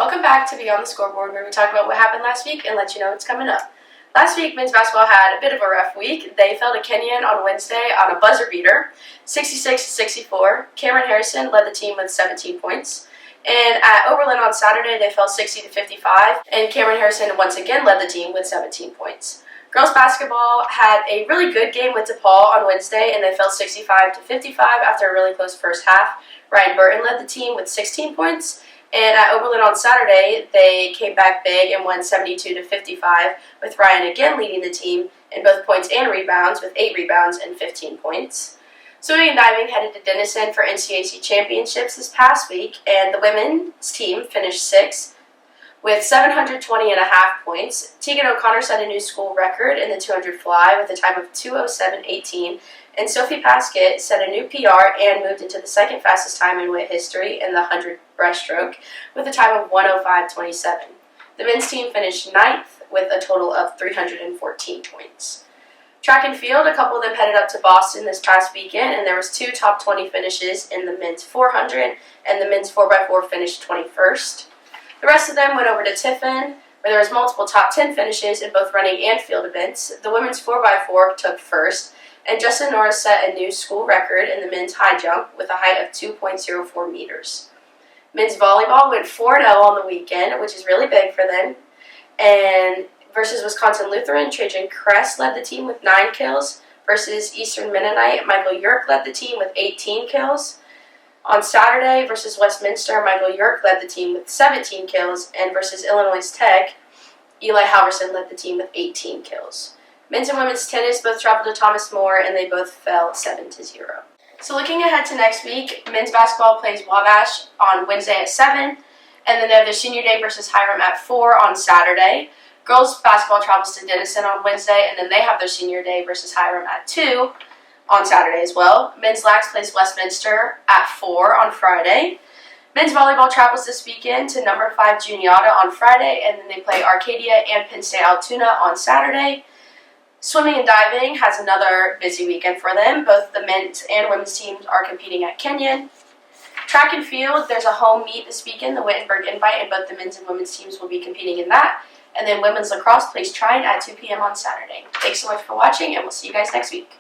Welcome back to Beyond the Scoreboard, where we talk about what happened last week and let you know what's coming up. Last week, men's basketball had a bit of a rough week. They fell to Kenyon on Wednesday on a buzzer beater, 66-64. Cameron Harrison led the team with 17 points. And at Oberlin on Saturday, they fell 60-55, and Cameron Harrison once again led the team with 17 points. Girls basketball had a really good game with DePaul on Wednesday, and they fell 65-55 after a really close first half. Ryan Burton led the team with 16 points. And at Oberlin on Saturday, they came back big and won 72-55, with Ryan again leading the team in both points and rebounds, with 8 rebounds and 15 points. Swimming and diving headed to Denison for NCAC championships this past week, and the women's team finished 6th with 720.5 points. Tegan O'Connor set a new school record in the 200 fly with a time of 2:07.18, and Sophie Paskett set a new PR and moved into the second fastest time in WIT history in the 100 breaststroke with a time of 1:05.27. The men's team finished 9th with a total of 314 points. Track and field, a couple of them headed up to Boston this past weekend, and there was 2 top 20 finishes in the men's 400, and the men's 4x4 finished 21st. The rest of them went over to Tiffin, where there was multiple top 10 finishes in both running and field events. The women's 4x4 took first, and Justin Norris set a new school record in the men's high jump with a height of 2.04 meters. Men's volleyball went 4-0 on the weekend, which is really big for them. And versus Wisconsin Lutheran, Trajan Kress led the team with 9 kills. Versus Eastern Mennonite, Michael Yerk led the team with 18 kills. On Saturday, versus Westminster, Michael Yerk led the team with 17 kills. And versus Illinois Tech, Eli Halverson led the team with 18 kills. Men's and women's tennis both traveled to Thomas More, and they both fell 7-0. So looking ahead to next week, men's basketball plays Wabash on Wednesday at 7, and then they have their senior day versus Hiram at 4 on Saturday. Girls basketball travels to Denison on Wednesday, and then they have their senior day versus Hiram at 2 on Saturday as well. Men's Lax plays Westminster at 4 on Friday. Men's volleyball travels this weekend to number 5 Juniata on Friday, and then they play Arcadia and Penn State Altoona on Saturday. Swimming and diving has another busy weekend for them. Both the men's and women's teams are competing at Kenyon. Track and field, there's a home meet this weekend, the Wittenberg Invite, and both the men's and women's teams will be competing in that. And then women's lacrosse plays Trine at 2 p.m. on Saturday. Thanks so much for watching, and we'll see you guys next week.